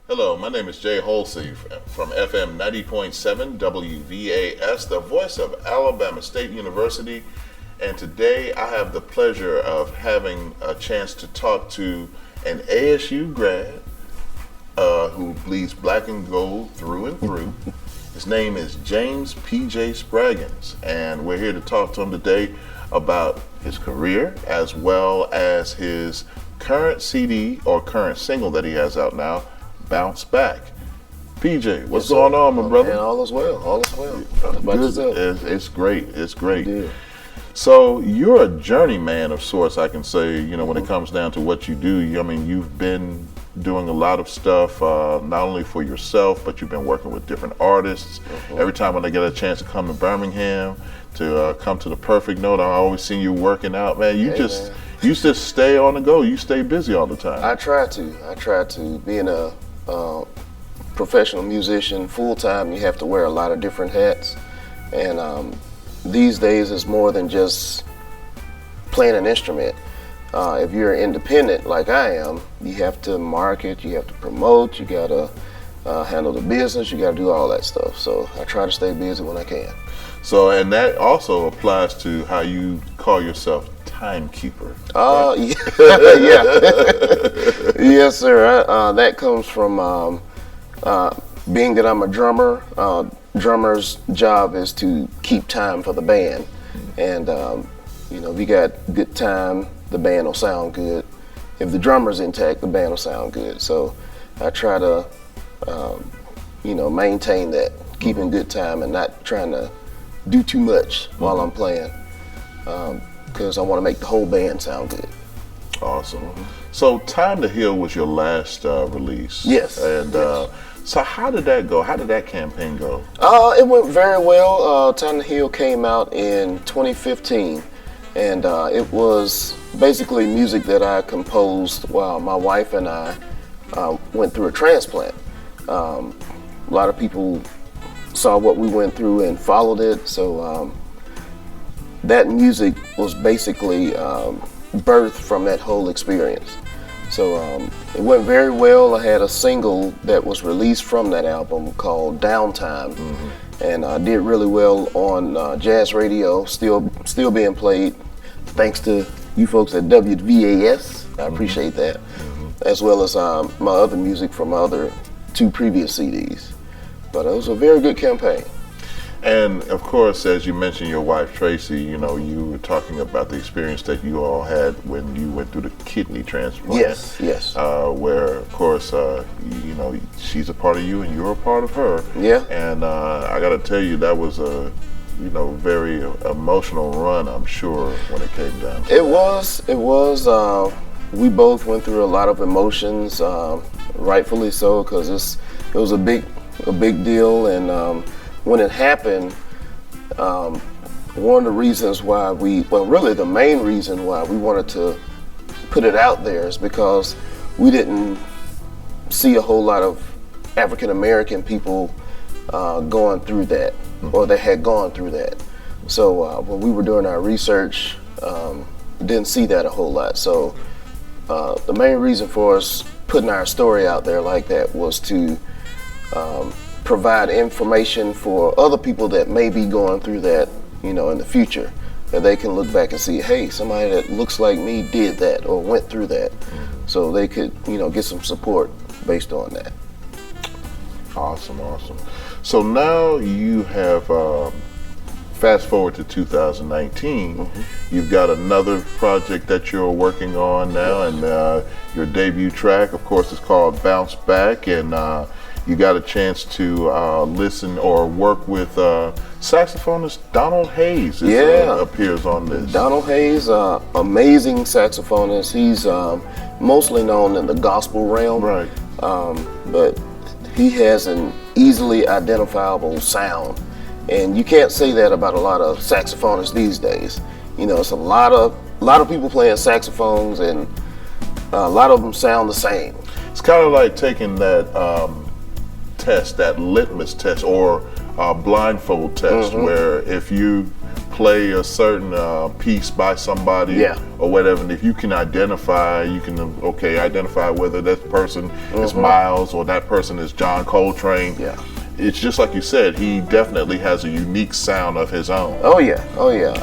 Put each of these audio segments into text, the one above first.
Hello, my name is Jay Holcy from FM 90.7 WVAS, the voice of Alabama State University. And today I have the pleasure of having a chance to talk to an ASU grad who bleeds black and gold through and through. His name is James PJ Spraggins, and we're here to talk to him today about his career as well as his current CD or current single that he has out now, Bounce Back. PJ, what's going on, my brother? Man, all is well, all is well. How about yourself? It's great, it's great. Yeah. So you're a journeyman of sorts, I can say, when it comes down to what you do. I mean, you've been doing a lot of stuff, not only for yourself, but you've been working with different artists. Every time when I get a chance to come to Birmingham, to come to the Perfect Note, I always see you working out, man. You just stay on the go. You stay busy all the time. I try to. Being a professional musician, full-time, you have to wear a lot of different hats. And these days it's more than just playing an instrument. If you're independent like I am, you have to market, you have to promote, you gotta handle the business, you gotta do all that stuff. So I try to stay busy when I can. So, and that also applies to how you call yourself timekeeper. Right? Yeah. Yes, sir. That comes from being that I'm a drummer. Drummer's job is to keep time for the band. And, if you got good time, the band will sound good. If the drummer's intact, the band will sound good. So I try to, maintain that, keeping good time and not trying to do too much while I'm playing, because I want to make the whole band sound good. Awesome. So Time to Heal was your last release. Yes. And so how did that go? How did that campaign go? It went very well. Time to Heal came out in 2015, and it was basically music that I composed while my wife and I went through a transplant. A lot of people saw what we went through and followed it, so that music was basically birthed from that whole experience. So it went very well. I had a single that was released from that album called Downtime, and I did really well on jazz radio, still being played thanks to you folks at WVAS. I appreciate that, as well as my other music from my other 2 previous CDs. But it was a very good campaign. And of course, as you mentioned, your wife Tracy, you were talking about the experience that you all had when you went through the kidney transplant. Yes. Where, of course, she's a part of you and you're a part of her. Yeah. And I got to tell you, that was a very emotional run, I'm sure, when it came down to it. It was. We both went through a lot of emotions, rightfully so, because it was a big deal. And when it happened, one of the reasons why really the main reason why we wanted to put it out there is because we didn't see a whole lot of African American people going through that, or they had gone through that. So when we were doing our research, didn't see that a whole lot. So the main reason for us putting our story out there like that was to provide information for other people that may be going through that, in the future, that they can look back and see, hey, somebody that looks like me did that or went through that, so they could, get some support based on that. Awesome. So now you have, fast forward to 2019, you've got another project that you're working on now, and your debut track, of course, is called Bounce Back, and you got a chance to listen or work with saxophonist Donald Hayes. Appears on this. Donald Hayes, amazing saxophonist. He's mostly known in the gospel realm, right? But he has an easily identifiable sound, and you can't say that about a lot of saxophonists these days. It's a lot of people playing saxophones, and a lot of them sound the same. It's kind of like taking that test, that litmus test, or blindfold test, where if you play a certain piece by somebody, Yeah. or whatever, and if you can identify, identify whether that person is Miles or that person is John Coltrane. Yeah. It's just like you said, he definitely has a unique sound of his own. Oh yeah, oh yeah.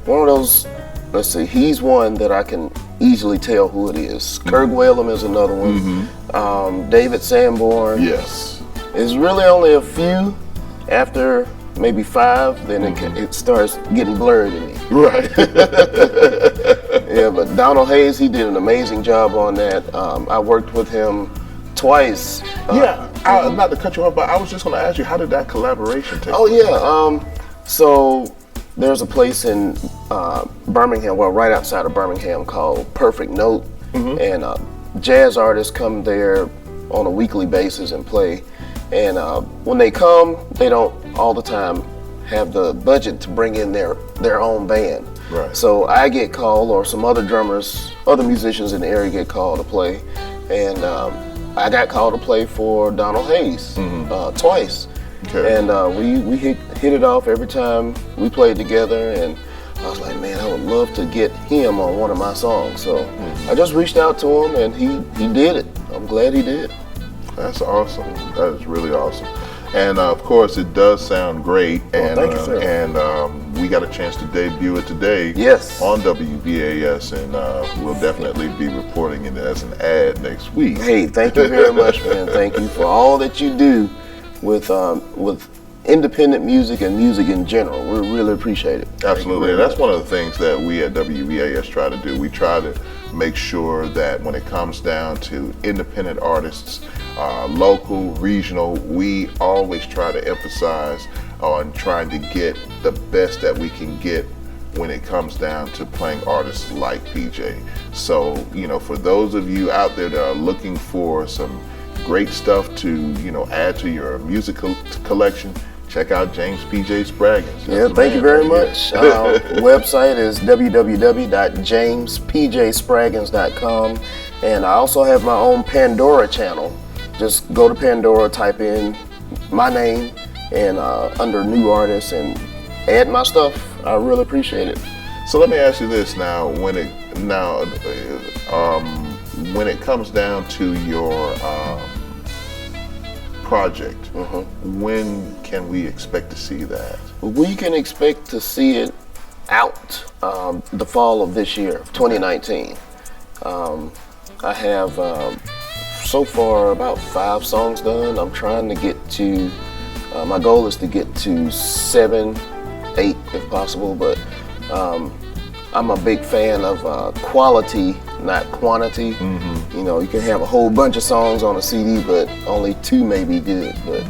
One of those. Let's see. He's one that I can easily tell who it is. Kirk Whalum is another one. David Sanborn. Yes. It's really only a few. After maybe 5, then it starts getting blurred to me. Right. Yeah, but Donald Hayes, he did an amazing job on that. I worked with him twice. Not to cut you off, but I was just going to ask you, how did that collaboration take place? Oh yeah. So there's a place in Birmingham, well, right outside of Birmingham, called Perfect Note, and jazz artists come there on a weekly basis and play. And when they come, they don't all the time have the budget to bring in their own band. Right. So I get called, or some other drummers, other musicians in the area get called to play. And I got called to play for Donald Hayes twice. Okay. And we hit it off every time we played together. And I was like, man, I would love to get him on one of my songs. So I just reached out to him, and he did it. I'm glad he did. That's awesome. That is really awesome. And of course, it does sound great. And thank you, sir. And we got a chance to debut it today. Yes. On WVAS, and we'll definitely be reporting it as an ad next week. Hey, thank you very much, man. Thank you for all that you do with independent music and music in general. We really appreciate it. Absolutely, and that's one of the things that we at WVAS try to do. We try to make sure that when it comes down to independent artists, local, regional, we always try to emphasize on trying to get the best that we can get when it comes down to playing artists like PJ. So, for those of you out there that are looking for some great stuff to, add to your musical collection, check out James PJ Spraggins. Yeah, thank you very much. Website is www.jamespjspraggins.com, and I also have my own Pandora channel. Just go to Pandora, type in my name, and under new artists, and add my stuff. I really appreciate it. So let me ask you this now: when it comes down to your project, when can we expect to see that? We can expect to see it out the fall of this year, 2019. I have so far about 5 songs done. I'm trying to get to, my goal is to get to 7, 8 if possible, but I'm a big fan of quality, not quantity. You can have a whole bunch of songs on a CD, but only 2 may be good. But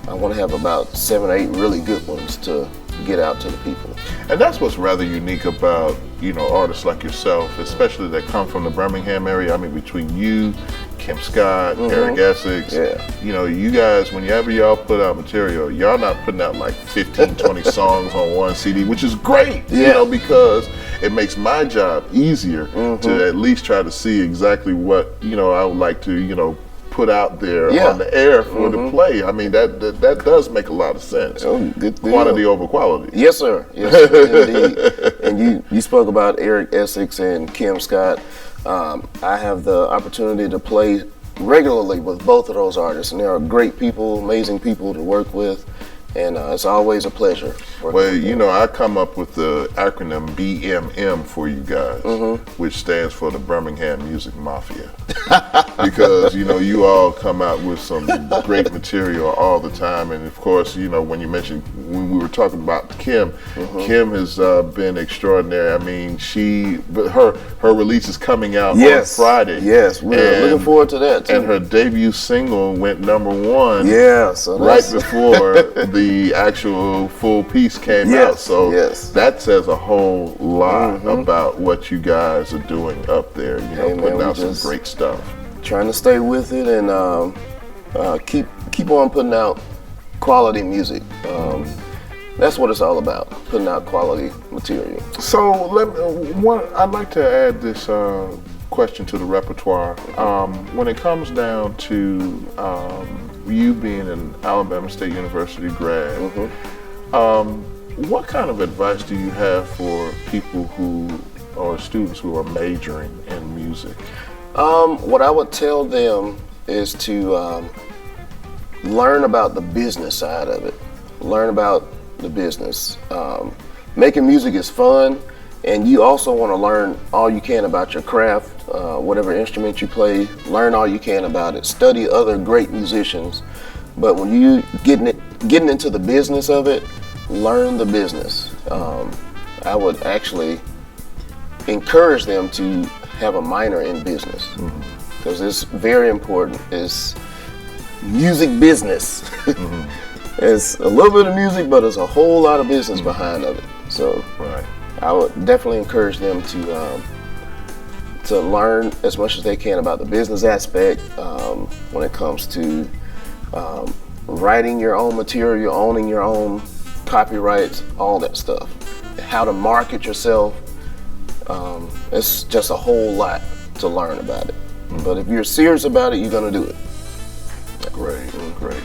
I want to have about 7 or 8 really good ones to get out to the people. And that's what's rather unique about, artists like yourself, especially that come from the Birmingham area. I mean, between you, Kim Scott, Eric Essex, you guys, whenever y'all put out material, y'all not putting out like 15, 20 songs on one CD, which is great, because it makes my job easier to at least try to see exactly what, I would like to, put out there on the air for the play. I mean, that does make a lot of sense. Oh, good deal. Quantity over quality. Yes, sir. Yes, sir, indeed. And you spoke about Eric Essex and Kim Scott. I have the opportunity to play regularly with both of those artists, and they are great people, amazing people to work with, and it's always a pleasure. Well, I come up with the acronym BMM for you guys, which stands for the Birmingham Music Mafia. Because, you all come out with some great material all the time. And of course, when we were talking about Kim, Kim has been extraordinary. I mean, her release is coming out on Friday. Yes, we're looking forward to that too. And her debut single went #1 so right before the actual full piece came out. So that says a whole lot about what you guys are doing up there, putting out some great stuff. Trying to stay with it and keep on putting out quality music. That's what it's all about, putting out quality material. So I'd like to add this question to the repertoire. When it comes down to you being an Alabama State University grad, what kind of advice do you have for people or students who are majoring in music? What I would tell them is to learn about the business side of it. Learn about the business. Making music is fun, and you also want to learn all you can about your craft, whatever instrument you play. Learn all you can about it. Study other great musicians. But when you getting into the business of it, learn the business. I would actually encourage them to have a minor in business, because it's very important. It's music business. It's a little bit of music, but there's a whole lot of business behind of it. So I would definitely encourage them to learn as much as they can about the business aspect when it comes to writing your own material, owning your own copyrights, all that stuff. How to market yourself. It's just a whole lot to learn about it. But if you're serious about it, you're going to do it. Great, great.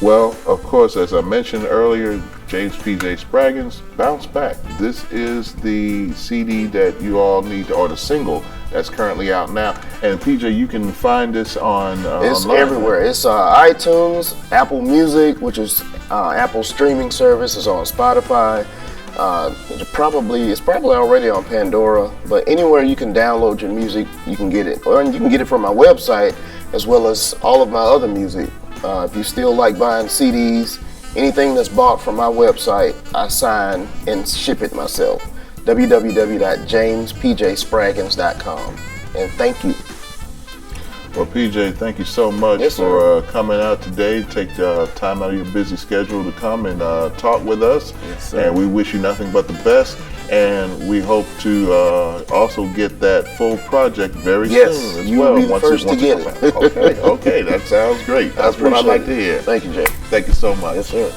Well, of course, as I mentioned earlier, James PJ Spraggins, Bounce Back. This is the CD that you all need, or the single that's currently out now. And PJ, you can find this on it's online. Everywhere. It's iTunes, Apple Music, which is Apple's streaming service. It's on Spotify. It's probably already on Pandora, but anywhere you can download your music, you can get it. Or you can get it from my website, as well as all of my other music. If you still like buying CDs, anything that's bought from my website, I sign and ship it myself. www.jamespjspraggins.com. And thank you. Well, PJ, thank you so much for coming out today. Take time out of your busy schedule to come and talk with us. Yes, sir. And we wish you nothing but the best. And we hope to also get that full project very soon as you well. will be the first to get it. Okay, that sounds great. That's what I like to hear. Thank you, Jay. Thank you so much. Yes, sir.